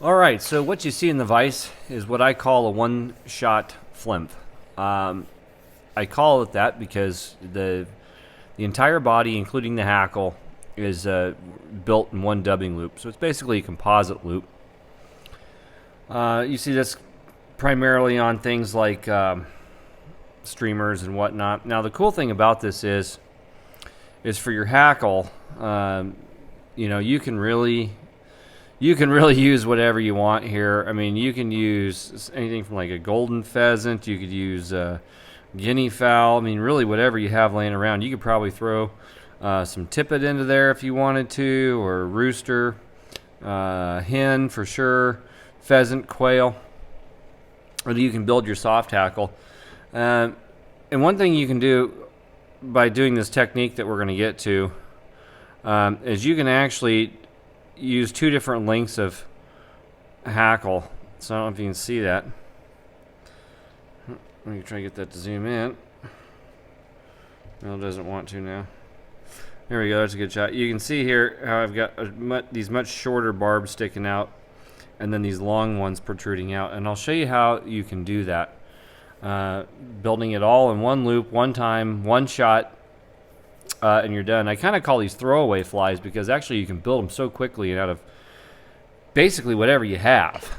Alright, so what you see in the vise is what I call a one-shot flymph. I call it that because the entire body, including the hackle, is built in one dubbing loop. So it's basically a composite loop. You see this primarily on things like streamers and whatnot. Now the cool thing about this is for your hackle, you can really use whatever you want here. I mean, you can use anything from like a golden pheasant. You could use guinea fowl. I mean, really whatever you have laying around. You could probably throw some tippet into there if you wanted to, or rooster, hen for sure, pheasant, quail. Or you can build your soft hackle. And one thing you can do by doing this technique that we're going to get to is you can actually use two different lengths of hackle. So I don't know if you can see that. Let me try to get that to zoom in. No, it doesn't want to now. There we go. That's a good shot. You can see here how I've got these much shorter barbs sticking out, and then these long ones protruding out. And I'll show you how you can do that. Building it all in one loop, one time, one shot, and you're done. I kind of call these throwaway flies because actually you can build them so quickly and out of basically whatever you have.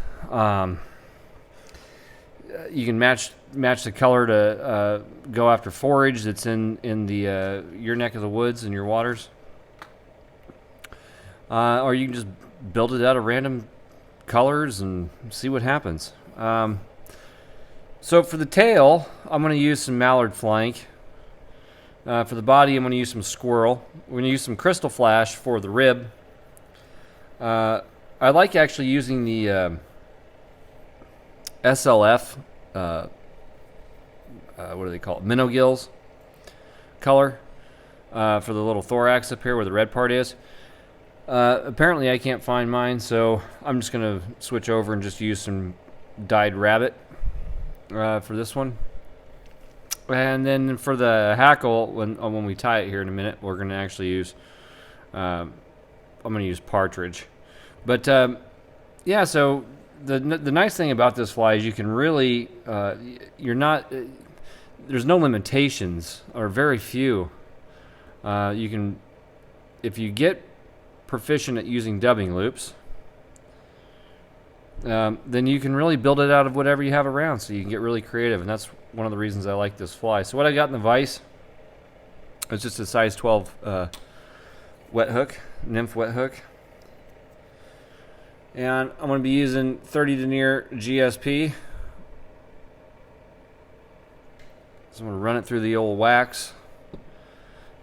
You can match the color to go after forage that's in the your neck of the woods and your waters, or you can just build it out of random colors and see what happens. So for the tail, I'm going to use some mallard flank. For the body, I'm going to use some squirrel. We're going to use some crystal flash for the rib. I like actually using the SLF, what do they call it? Minnow gills color for the little thorax up here where the red part is. Apparently I can't find mine, so I'm just going to switch over and just use some dyed rabbit for this one. And then for the hackle, when we tie it here in a minute, we're going to actually use, I'm going to use partridge. But yeah, so the nice thing about this fly is you can really, there's no limitations, or very few. You can, if you get proficient at using dubbing loops, then you can really build it out of whatever you have around, so you can get really creative, and that's one of the reasons I like this fly. So what I got in the vise is just a size 12 wet hook, nymph wet hook. And I'm going to be using 30 denier GSP. So I'm going to run it through the old wax,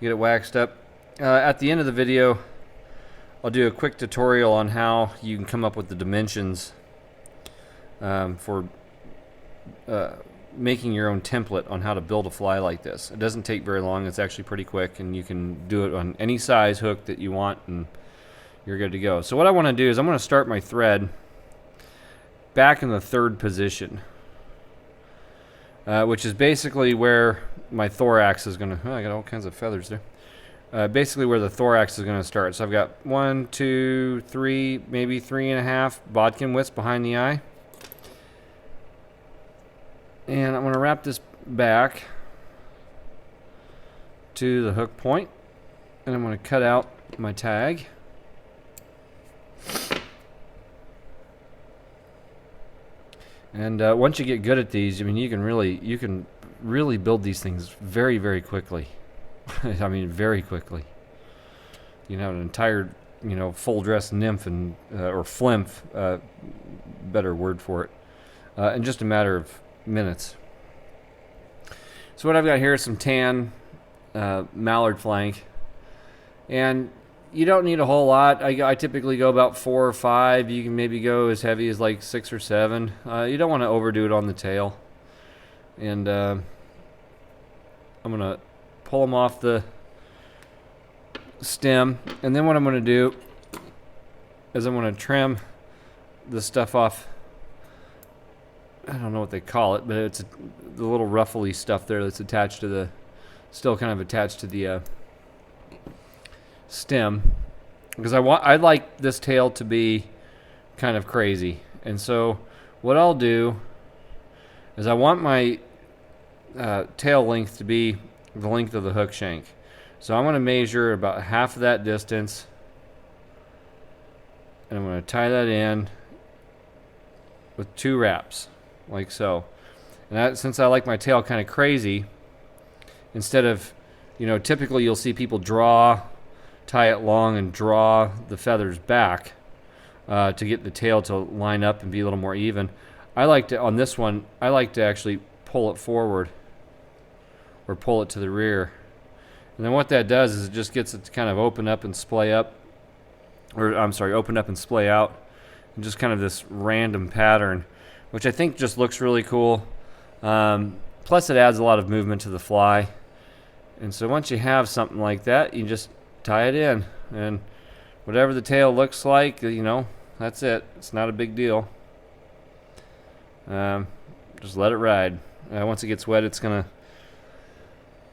get it waxed up. At the end of the video, I'll do a quick tutorial on how you can come up with the dimensions for making your own template on how to build a fly like this. It doesn't take very long. It's actually pretty quick, and you can do it on any size hook that you want, and you're good to go. So what I want to do is I'm going to start my thread back in the third position, which is basically where my thorax is going to... Oh, I got all kinds of feathers there. Basically where the thorax is going to start. So I've got 1, 2, 3, maybe 3.5 bodkin widths behind the eye. And I'm going to wrap this back to the hook point, and I'm going to cut out my tag. And once you get good at these, I mean, you can really build these things very, very quickly. I mean, very quickly. You can have an entire, full dress nymph and or flymph, better word for it, in just a matter of minutes. So what I've got here is some tan mallard flank, and you don't need a whole lot. I typically go about 4 or 5. You can maybe go as heavy as like 6 or 7. You don't want to overdo it on the tail. And I'm going to pull them off the stem, and then what I'm going to do is I'm going to trim the stuff off. I don't know what they call it, but it's the little ruffly stuff there that's attached to the, still kind of attached to the stem, because I like this tail to be kind of crazy. And so what I'll do is I want my tail length to be the length of the hook shank. So I'm going to measure about half of that distance, and I'm going to tie that in with 2 wraps, like so. And since I like my tail kind of crazy, instead of, typically you'll see people tie it long and draw the feathers back to get the tail to line up and be a little more even. On this one, I like to actually pull it forward or pull it to the rear. And then what that does is it just gets it to kind of open up and splay up, open up and splay out, and just kind of this random pattern, which I think just looks really cool. Plus it adds a lot of movement to the fly. And so once you have something like that, you just tie it in, and whatever the tail looks like, that's it. It's not a big deal. Just let it ride. Once it gets wet, it's gonna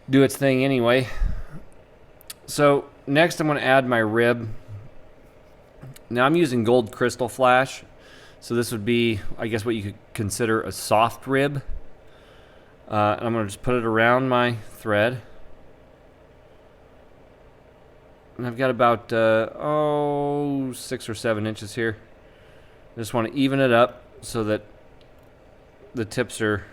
do its thing anyway. So next I'm going to add my rib. Now I'm using gold crystal flash, so this would be, I guess, what you could consider a soft rib. And I'm going to just put it around my thread, and I've got about 6 or 7 inches here. I just want to even it up so that the tips are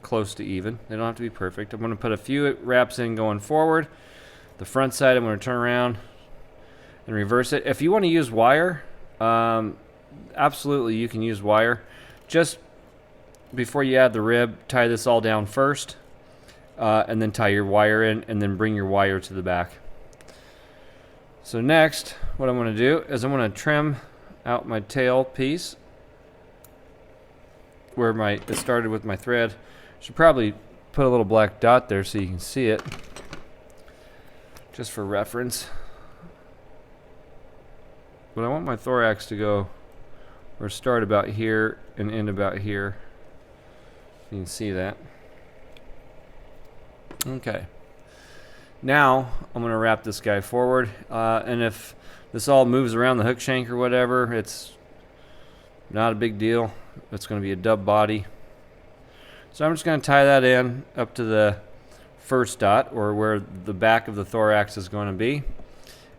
close to even. They don't have to be perfect. I'm going to put a few wraps in going forward. The front side I'm going to turn around and reverse it. If you want to use wire, absolutely you can use wire. Just before you add the rib, tie this all down first, and then tie your wire in, and then bring your wire to the back. So next, what I'm going to do is I'm going to trim out my tail piece where it started with my thread. Should probably put a little black dot there so you can see it, just for reference. But I want my thorax to go or start about here and end about here. You can see that. Okay. Now I'm going to wrap this guy forward, and if this all moves around the hook shank or whatever, it's not a big deal. It's going to be a dub body. So I'm just going to tie that in up to the first dot, or where the back of the thorax is going to be.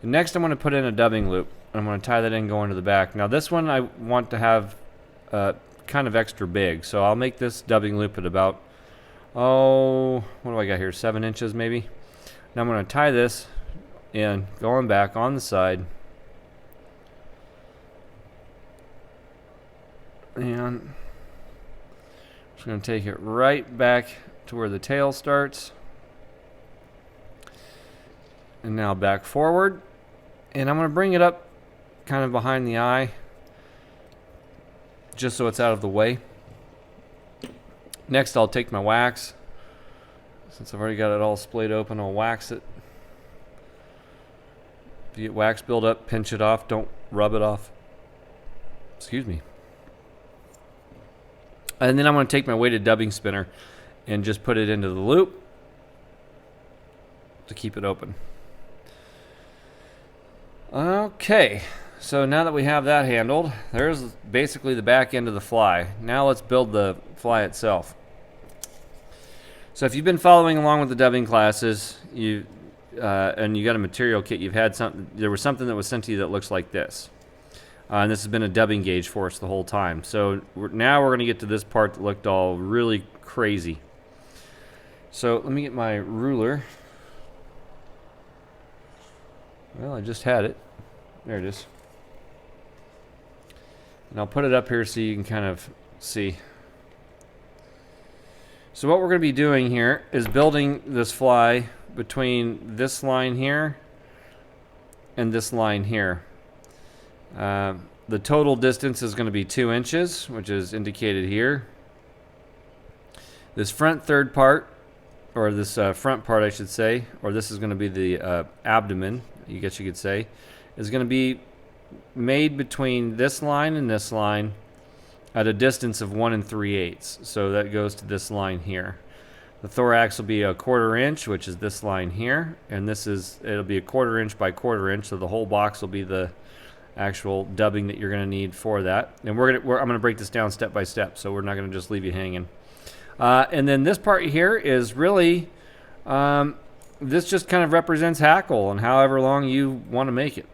And next I'm going to put in a dubbing loop. I'm going to tie that in going to the back. Now this one I want to have kind of extra big, so I'll make this dubbing loop at about, what do I got here, 7 inches maybe. Now I'm going to tie this in going back on the side, and just going to take it right back to where the tail starts, and now back forward, and I'm going to bring it up kind of behind the eye just so it's out of the way. Next I'll take my wax. Since I've already got it all splayed open, I'll wax it. If you get wax buildup, pinch it off, don't rub it off. Excuse me. And then I'm going to take my weighted dubbing spinner and just put it into the loop to keep it open. Okay, so now that we have that handled, there's basically the back end of the fly. Now let's build the fly itself. So if you've been following along with the dubbing classes, and you got a material kit, there was something that was sent to you that looks like this. And this has been a dubbing gauge for us the whole time. So now we're going to get to this part that looked all really crazy. So let me get my ruler. Well, I just had it. There it is. And I'll put it up here so you can kind of see. So what we're going to be doing here is building this fly between this line here and this line here. The total distance is going to be 2 inches, which is indicated here. This front third part, or this front part I should say, or this is going to be the abdomen, I guess you could say, is going to be made between this line and this line at a distance of 1 3/8. So that goes to this line here. The thorax will be a 1/4 inch, which is this line here, and it'll be a 1/4 inch by 1/4 inch, so the whole box will be the actual dubbing that you're going to need for that. And I'm going to break this down step by step, so we're not going to just leave you hanging. And then this part here is really, this just kind of represents hackle and however long you want to make it.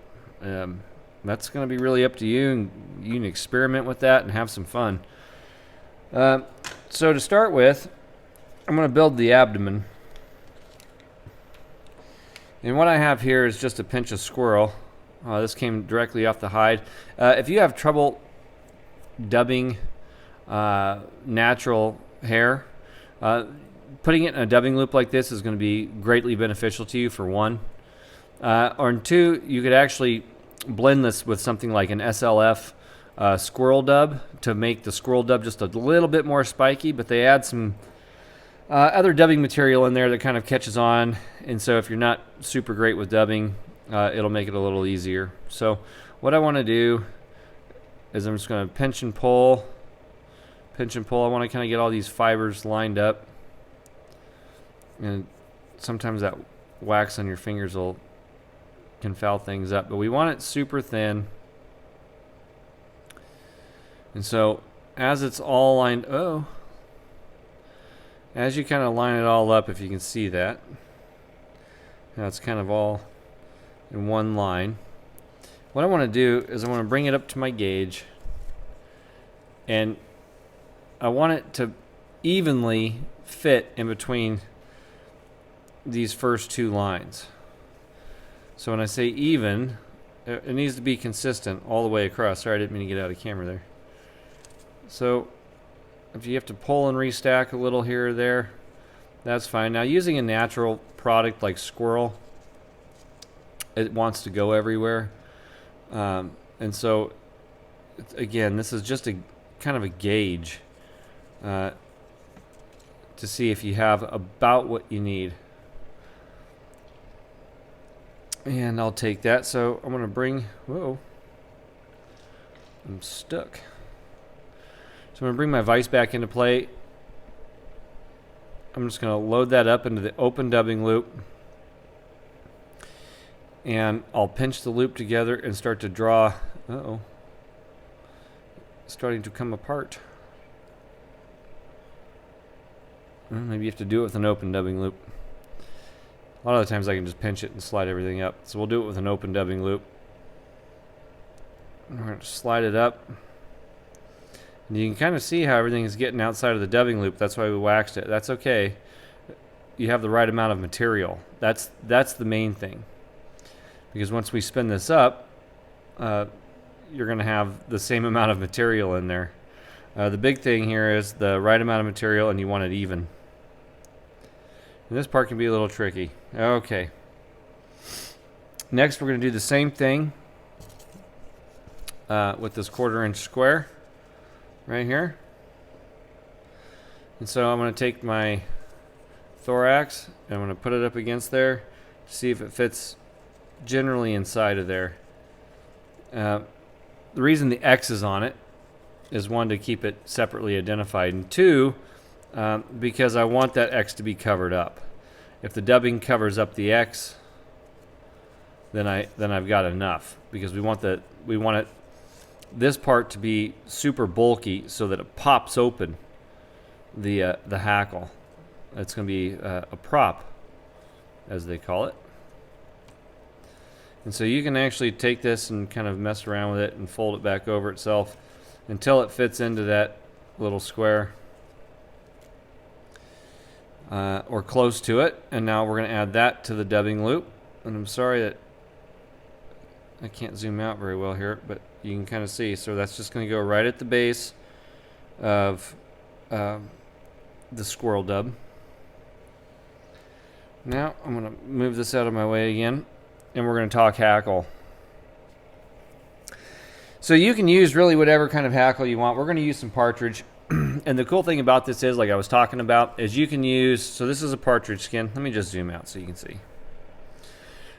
That's going to be really up to you, and you can experiment with that and have some fun. So to start with, I'm going to build the abdomen. And what I have here is just a pinch of squirrel. This came directly off the hide. If you have trouble dubbing natural hair, putting it in a dubbing loop like this is going to be greatly beneficial to you, for one. Or two, you could actually blend this with something like an SLF squirrel dub to make the squirrel dub just a little bit more spiky, but they add some other dubbing material in there that kind of catches on, and so if you're not super great with dubbing, it'll make it a little easier. So what I want to do is I'm just going to pinch and pull. I want to kind of get all these fibers lined up, and sometimes that wax on your fingers can foul things up, but we want it super thin. And so as it's all lined, as you kind of line it all up, if you can see that, now it's kind of all in one line. What I want to do is I want to bring it up to my gauge, and I want it to evenly fit in between these first two lines. So when I say even, it needs to be consistent all the way across. Sorry, I didn't mean to get out of camera there. So if you have to pull and restack a little here or there, that's fine. Now, using a natural product like squirrel, it wants to go everywhere. And so, again, this is just a kind of a gauge to see if you have about what you need. And I'll take that. So I'm going to bring, I'm stuck. So I'm going to bring my vise back into play. I'm just going to load that up into the open dubbing loop. And I'll pinch the loop together and start to draw. Starting to come apart. Well, maybe you have to do it with an open dubbing loop. A lot of the times I can just pinch it and slide everything up. So we'll do it with an open dubbing loop. We're going to slide it up. And you can kind of see how everything is getting outside of the dubbing loop. That's why we waxed it. That's okay. You have the right amount of material. That's the main thing. Because once we spin this up, you're going to have the same amount of material in there. The big thing here is the right amount of material, and you want it even. And this part can be a little tricky. Okay. Next, we're going to do the same thing with this 1/4 inch square right here. And so I'm going to take my thorax and I'm going to put it up against there to see if it fits generally inside of there. The reason the X is on it is, one, to keep it separately identified, and two, because I want that X to be covered up. If the dubbing covers up the X, then I've got enough, because we want this part to be super bulky so that it pops open the hackle. It's going to be a prop, as they call it. And so you can actually take this and kind of mess around with it and fold it back over itself until it fits into that little square, or close to it. And now we're going to add that to the dubbing loop. And I'm sorry that I can't zoom out very well here, but you can kind of see. So that's just going to go right at the base of the squirrel dub. Now I'm going to move this out of my way again, and we're going to talk hackle. So you can use really whatever kind of hackle you want. We're going to use some partridge. And the cool thing about this is, like I was talking about, is you can use, so this is a partridge skin. Let me just zoom out so you can see.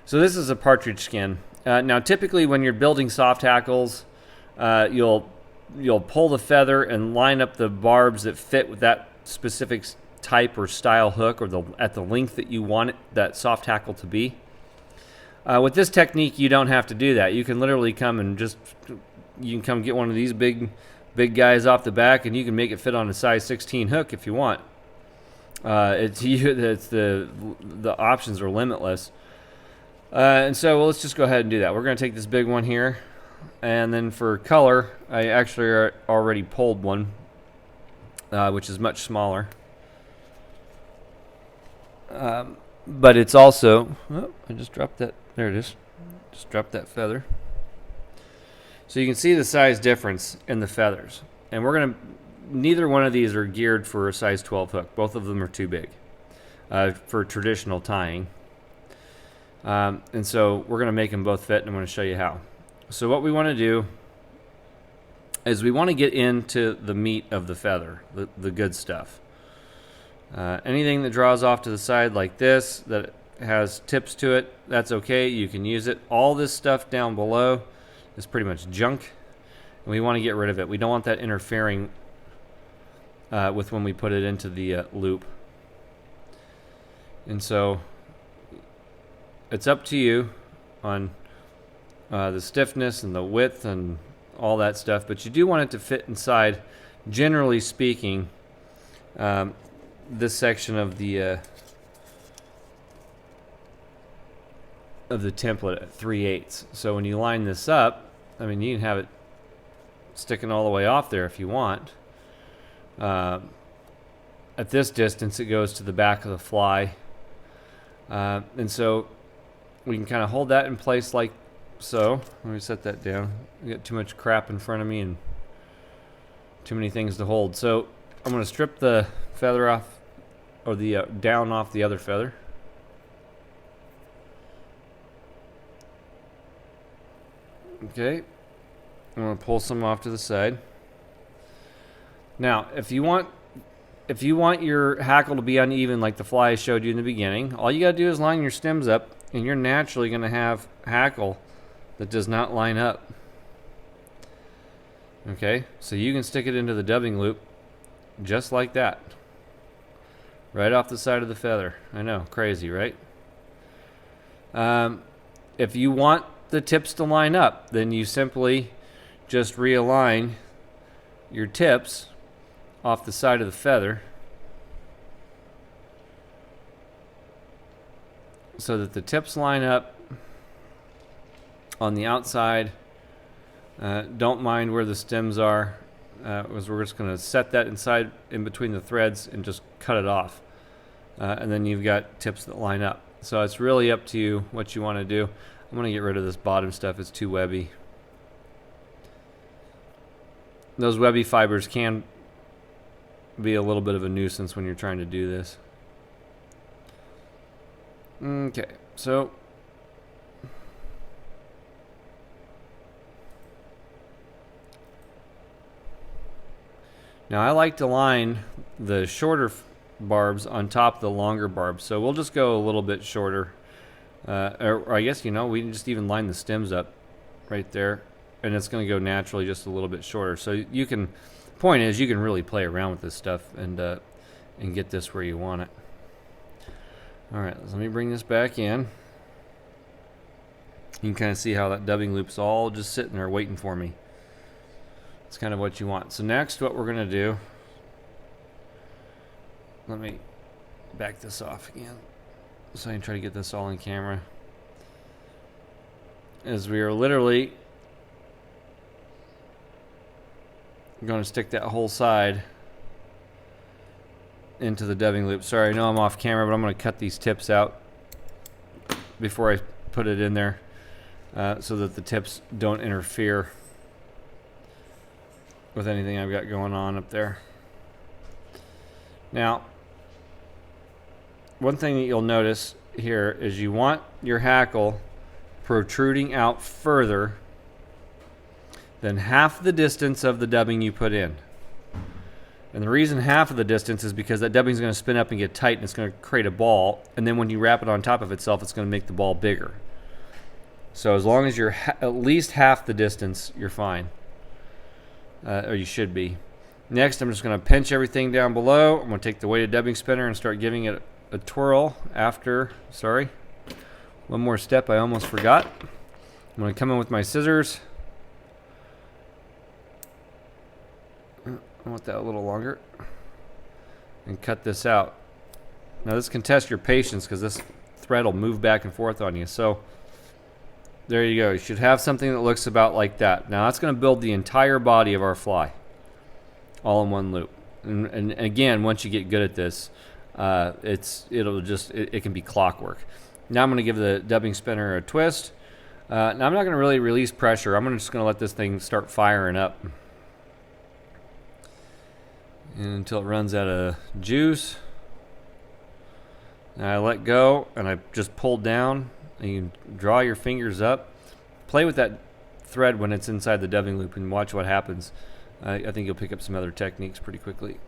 So this is a partridge skin. Now typically when you're building soft hackles, you'll pull the feather and line up the barbs that fit with that specific type or style hook, or at the length that you want that soft hackle to be. With this technique, you don't have to do that. You can literally come and you can come get one of these big guys off the back, and you can make it fit on a size 16 hook if you want. It's the options are limitless. And so let's just go ahead and do that. We're going to take this big one here, and then for color, I actually already pulled one, which is much smaller. But it's also, I just dropped that. There it is. Just dropped that feather. So you can see the size difference in the feathers. And neither one of these are geared for a size 12 hook. Both of them are too big for traditional tying. And so we're going to make them both fit, and I'm going to show you how. So what we want to do is we want to get into the meat of the feather, the good stuff. Anything that draws off to the side like this, that has tips to it, that's okay. You can use it. All this stuff down below is pretty much junk, and we want to get rid of it. We don't want that interfering with when we put it into the loop. And so it's up to you on the stiffness and the width and all that stuff, but you do want it to fit inside, generally speaking, this section of the template at 3/8. So when you line this up, I mean, you can have it sticking all the way off there if you want. At this distance, it goes to the back of the fly. And so we can kind of hold that in place like so. Let me set that down. I got too much crap in front of me and too many things to hold. So I'm going to strip the feather off, or the down off the other feather. Okay, I'm going to pull some off to the side. Now, if you want your hackle to be uneven like the fly I showed you in the beginning, all you got to do is line your stems up, and you're naturally going to have hackle that does not line up. Okay, so you can stick it into the dubbing loop just like that, right off the side of the feather. I know, crazy, right? If you want the tips to line up, then you simply just realign your tips off the side of the feather so that the tips line up on the outside. Don't mind where the stems are, because we're just going to set that inside in between the threads and just cut it off. And then you've got tips that line up. So it's really up to you what you want to do. I'm going to get rid of this bottom stuff. It's too webby. Those webby fibers can be a little bit of a nuisance when you're trying to do this. Okay, so now I like to line the shorter barbs on top of the longer barbs, so we'll just go a little bit shorter. Or I guess, we can just even line the stems up right there, and it's going to go naturally just a little bit shorter. So you can, point is, you can really play around with this stuff and get this where you want it. All right, let me bring this back in. You can kind of see how that dubbing loop's all just sitting there waiting for me. It's kind of what you want. So next, what we're going to do, let me back this off again so I can try to get this all in camera, is we are literally going to stick that whole side into the dubbing loop. Sorry, I know I'm off camera, but I'm going to cut these tips out before I put it in there so that the tips don't interfere with anything I've got going on up there. Now, one thing that you'll notice here is you want your hackle protruding out further than half the distance of the dubbing you put in. And the reason half of the distance is because that dubbing is going to spin up and get tight, and it's going to create a ball, and then when you wrap it on top of itself, it's going to make the ball bigger. So as long as you're at least half the distance, you're fine. Or you should be. Next, I'm just going to pinch everything down below. I'm going to take the weighted dubbing spinner and start giving it a twirl after, One more step I almost forgot. I'm going to come in with my scissors. I want that a little longer. And cut this out. Now this can test your patience because this thread will move back and forth on you. So there you go. You should have something that looks about like that. Now that's going to build the entire body of our fly all in one loop. And again, once you get good at this, it can be clockwork. Now I'm going to give the dubbing spinner a twist. Now I'm not going to really release pressure. I'm just going to let this thing start firing up. And until it runs out of juice. And I let go and I just pull down, and you draw your fingers up. Play with that thread when it's inside the dubbing loop and watch what happens. I think you'll pick up some other techniques pretty quickly.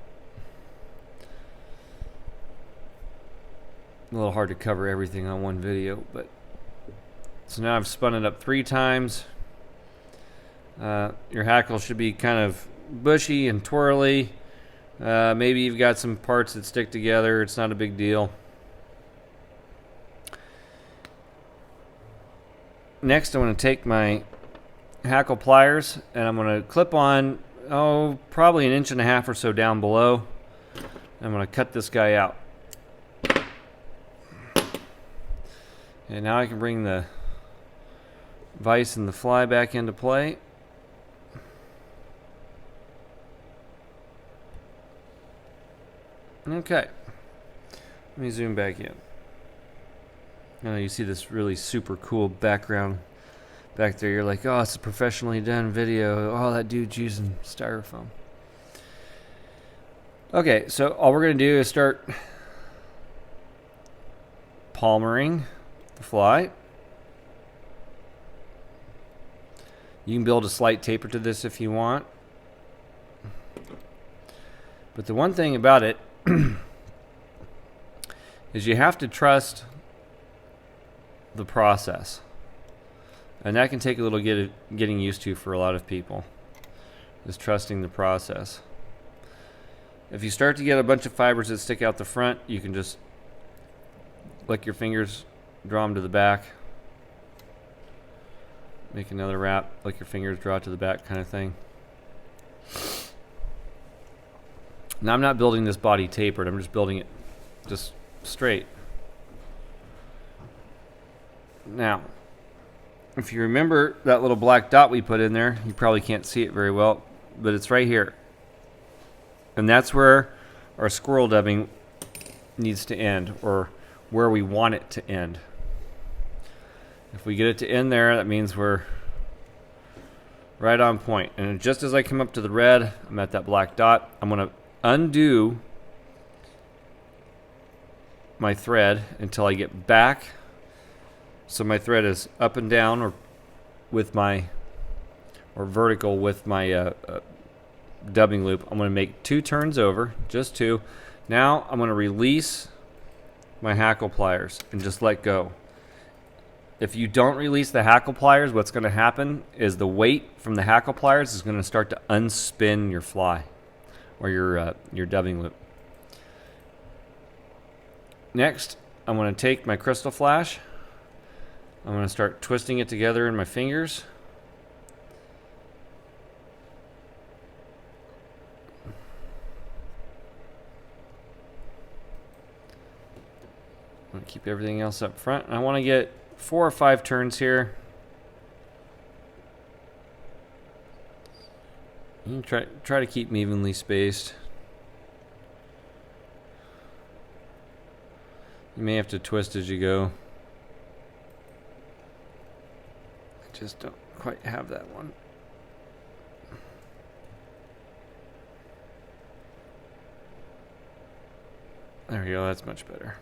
A little hard to cover everything on one video, but so now I've spun it up 3 times. Your hackle should be kind of bushy and twirly. Maybe you've got some parts that stick together. It's not a big deal. Next, I'm going to take my hackle pliers and I'm going to clip on, probably 1.5 inches or so down below. I'm going to cut this guy out. And now I can bring the vise and the fly back into play. Okay. Let me zoom back in. I know you see this really super cool background back there. You're like, oh, it's a professionally done video. Oh, that dude's using styrofoam. Okay, so all we're going to do is start palmering the fly. You can build a slight taper to this if you want. But the one thing about it is you have to trust the process. And that can take a little getting used to for a lot of people. Just trusting the process. If you start to get a bunch of fibers that stick out the front, you can just lick your fingers, draw them to the back. Make another wrap, lick your fingers, draw it to the back kind of thing. Now I'm not building this body tapered, I'm just building it just straight. Now, if you remember that little black dot we put in there, you probably can't see it very well, but it's right here. And that's where our squirrel dubbing needs to end, or where we want it to end. If we get it to end there, that means we're right on point. And just as I come up to the red, I'm at that black dot. I'm going to undo my thread until I get back. So my thread is up and down, or vertical with my dubbing loop. I'm going to make 2 turns over, just 2. Now I'm going to release my hackle pliers and just let go. If you don't release the hackle pliers, what's going to happen is the weight from the hackle pliers is going to start to unspin your fly or your dubbing loop. Next, I'm going to take my crystal flash. I'm going to start twisting it together in my fingers. I'm going to keep everything else up front. And I want to get 4 or 5 turns here. You can try to keep them evenly spaced. You may have to twist as you go. I just don't quite have that one. There we go, that's much better.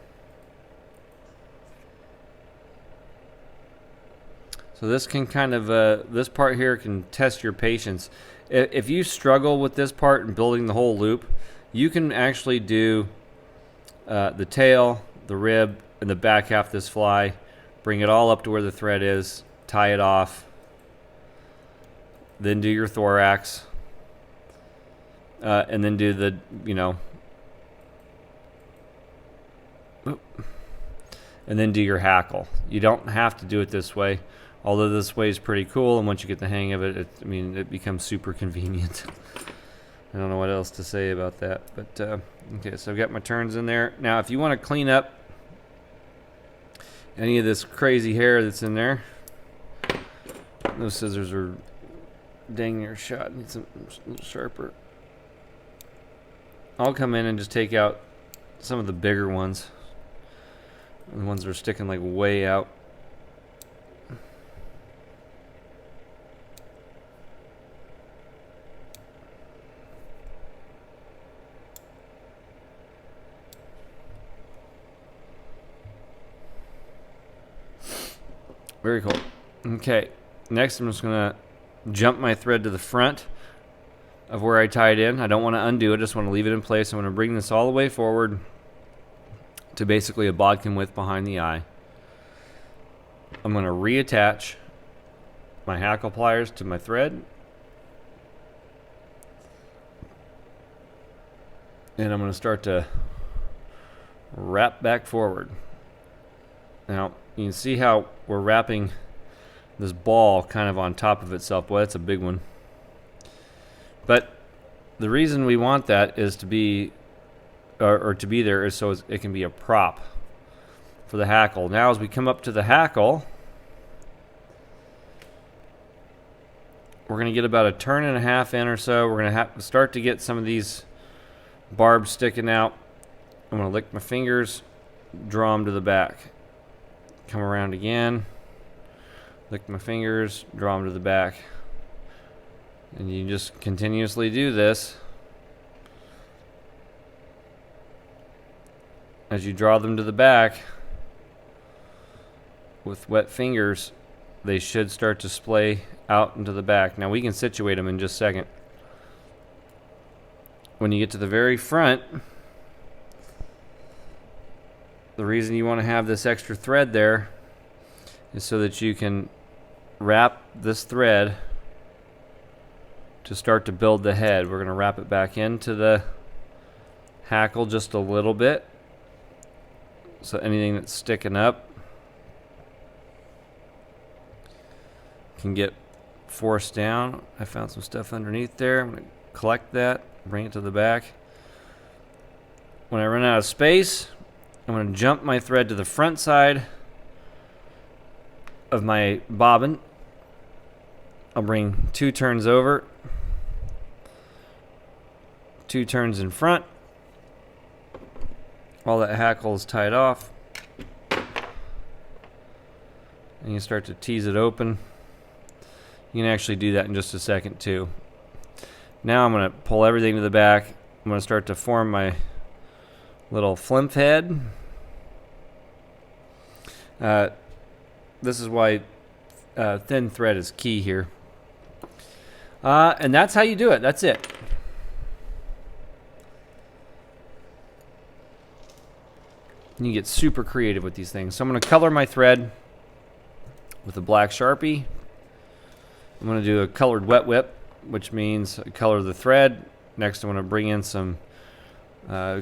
So this can kind of, this part here can test your patience. If you struggle with this part and building the whole loop, you can actually do the tail, the rib, and the back half of this fly. Bring it all up to where the thread is, tie it off, then do your thorax, and then do the, and then do your hackle. You don't have to do it this way, although this way is pretty cool, and once you get the hang of it, it becomes super convenient. I don't know what else to say about that, but okay, so I've got my turns in there. Now, if you want to clean up any of this crazy hair that's in there, those scissors are dang near shot. Need some a little sharper. I'll come in and just take out some of the bigger ones, the ones that are sticking like way out. Very cool. Okay, next I'm just gonna jump my thread to the front of where I tied in. I don't want to undo it, I just want to leave it in place. I'm going to bring this all the way forward to basically a bodkin width behind the eye. I'm going to reattach my hackle pliers to my thread, and I'm going to start to wrap back forward. Now you can see how we're wrapping this ball kind of on top of itself. Boy, that's a big one. But the reason we want that is to be, or to be there, is so it can be a prop for the hackle. Now as we come up to the hackle, we're going to get about a turn and a half in or so. We're going to have to start to get some of these barbs sticking out. I'm going to lick my fingers, draw them to the back. Come around again, lick my fingers, draw them to the back. And you just continuously do this. As you draw them to the back with wet fingers, they should start to splay out into the back. Now we can situate them in just a second. When you get to the very front, the reason you want to have this extra thread there is so that you can wrap this thread to start to build the head. We're going to wrap it back into the hackle just a little bit, so anything that's sticking up can get forced down. I found some stuff underneath there. I'm going to collect that, bring it to the back. When I run out of space, I'm going to jump my thread to the front side of my bobbin. I'll bring 2 turns over, 2 turns in front while that hackle is tied off, and you start to tease it open. You can actually do that in just a second too. Now I'm going to pull everything to the back. I'm going to start to form my little flimp head. This is why thin thread is key here. And that's how you do it. That's it. You can get super creative with these things. So I'm going to color my thread with a black Sharpie. I'm going to do a colored wet whip, which means I color the thread. Next I'm going to bring in some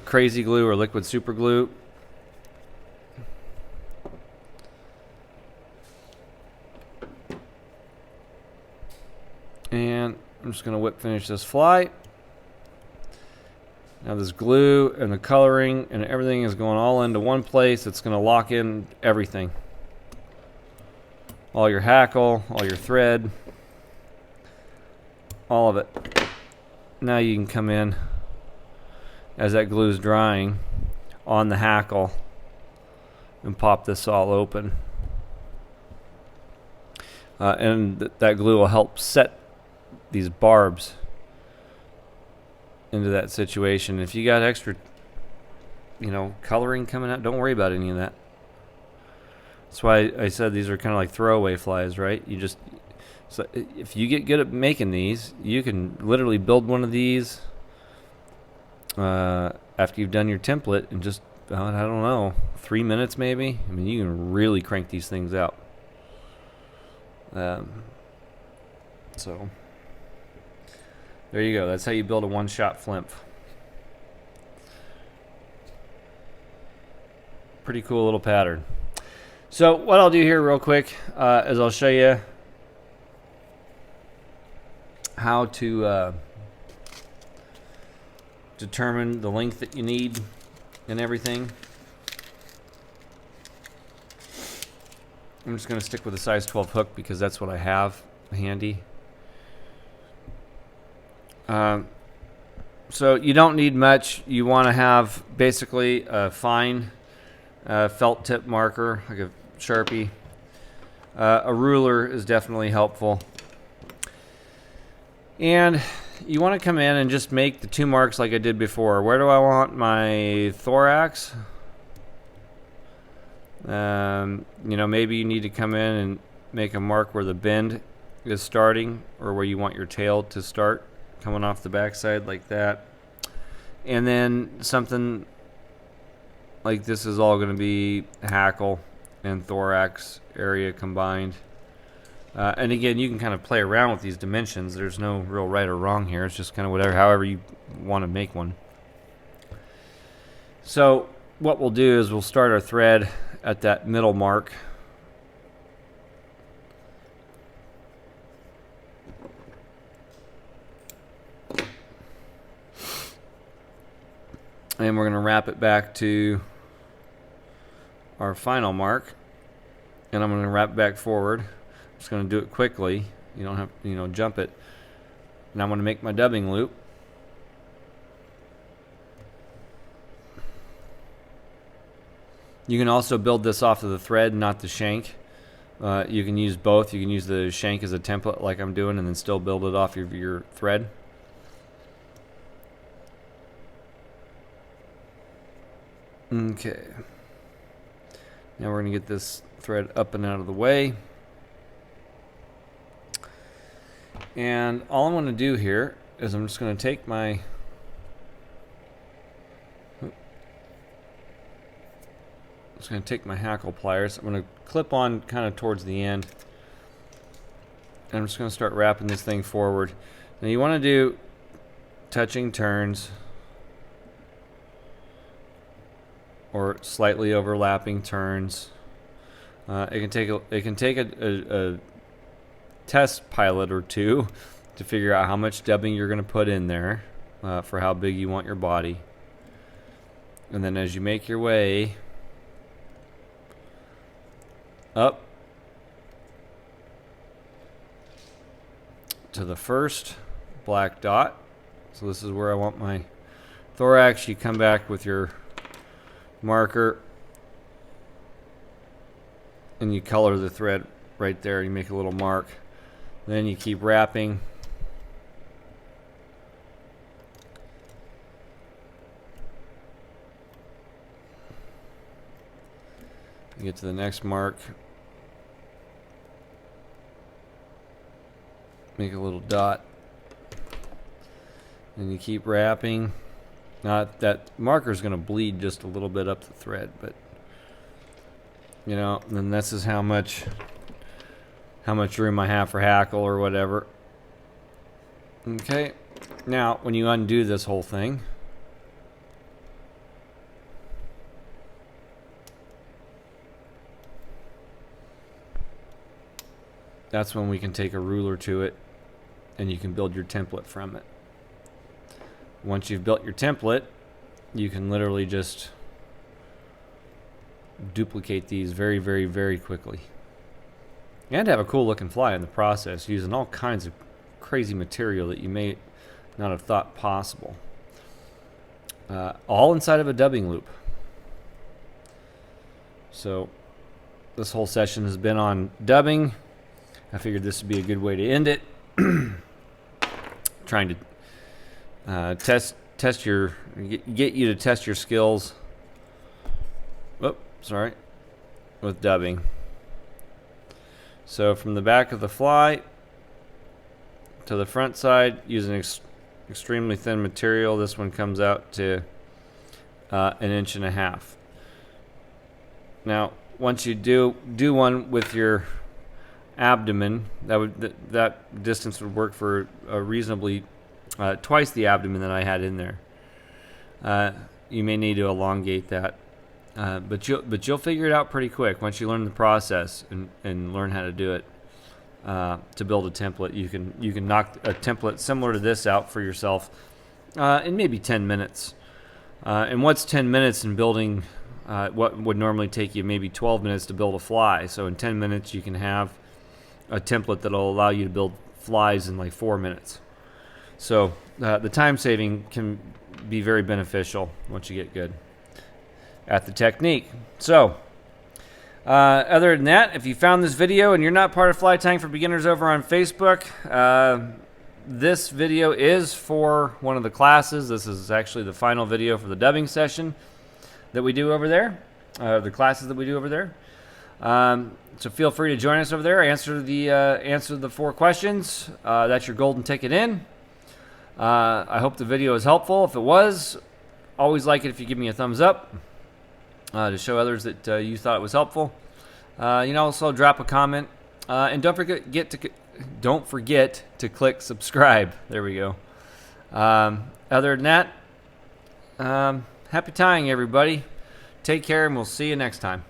crazy glue or liquid super glue. And I'm just going to whip finish this fly. Now this glue and the coloring and everything is going all into one place. It's going to lock in everything. All your hackle, all your thread, all of it. Now you can come in as that glue is drying on the hackle and pop this all open. And that glue will help set these barbs into that situation. If you got extra, coloring coming out, don't worry about any of that. That's why I said these are kind of like throwaway flies, right? So if you get good at making these, you can literally build one of these after you've done your template in just, I don't know, 3 minutes maybe. I mean, you can really crank these things out. So there you go. That's how you build a one-shot flymph. Pretty cool little pattern. So what I'll do here real quick is I'll show you how to determine the length that you need and everything. I'm just going to stick with a size 12 hook because that's what I have handy. So you don't need much. You want to have basically a fine felt tip marker, like a Sharpie. A ruler is definitely helpful. And you want to come in and just make the 2 marks like I did before. Where do I want my thorax? You know, maybe you need to come in and make a mark where the bend is starting, or where you want your tail to start, coming off the backside like that. And then something like this is all going to be hackle and thorax area combined. And again, you can kind of play around with these dimensions. There's no real right or wrong here. It's just kind of whatever, however you want to make one. So what we'll do is we'll start our thread at that middle mark. And we're going to wrap it back to our final mark. And I'm going to wrap it back forward. I'm just going to do it quickly. You don't have to, jump it. And I'm going to make my dubbing loop. You can also build this off of the thread, not the shank. You can use both. You can use the shank as a template like I'm doing and then still build it off of your thread. Okay. Now we're going to get this thread up and out of the way. And all I'm going to do here is I'm just going to take my hackle pliers. I'm going to clip on kind of towards the end. And I'm just going to start wrapping this thing forward. Now you want to do touching turns or slightly overlapping turns. It can take a test pilot or two to figure out how much dubbing you're going to put in there for how big you want your body. And then as you make your way up to the first black dot, so this is where I want my thorax, you come back with your marker and you color the thread right there. You make a little mark. Then you keep wrapping. You get to the next mark. Make a little dot. And you keep wrapping. Now that marker is going to bleed just a little bit up the thread, but then this is how much room I have for hackle or whatever. Okay, now when you undo this whole thing, that's when we can take a ruler to it and you can build your template from it. Once you've built your template, you can literally just duplicate these very, very, very quickly. And have a cool looking fly in the process using all kinds of crazy material that you may not have thought possible. All inside of a dubbing loop. So this whole session has been on dubbing. I figured this would be a good way to end it. Trying to get you to test your skills. Whoop, sorry, with dubbing. So from the back of the fly to the front side, using extremely thin material, this one comes out to 1.5 inches. Now, once you do one with your abdomen, that distance would work for a reasonably twice the abdomen that I had in there. You may need to elongate that. But you'll figure it out pretty quick once you learn the process and learn how to do it. To build a template, you can knock a template similar to this out for yourself in maybe 10 minutes. And what's 10 minutes in building what would normally take you maybe 12 minutes to build a fly? So in 10 minutes you can have a template that'll allow you to build flies in like 4 minutes. So the time saving can be very beneficial once you get good at the technique. So other than that, if you found this video and you're not part of Fly Tying for Beginners over on Facebook, this video is for one of the classes. This is actually the final video for the dubbing session that we do over there, the classes that we do over there. So feel free to join us over there. Answer the 4 questions. That's your golden ticket in. I hope the video was helpful. If it was, always like it if you give me a thumbs up to show others that you thought it was helpful. You can also drop a comment, and don't forget to click subscribe. There we go. Other than that, happy tying, everybody. Take care, and we'll see you next time.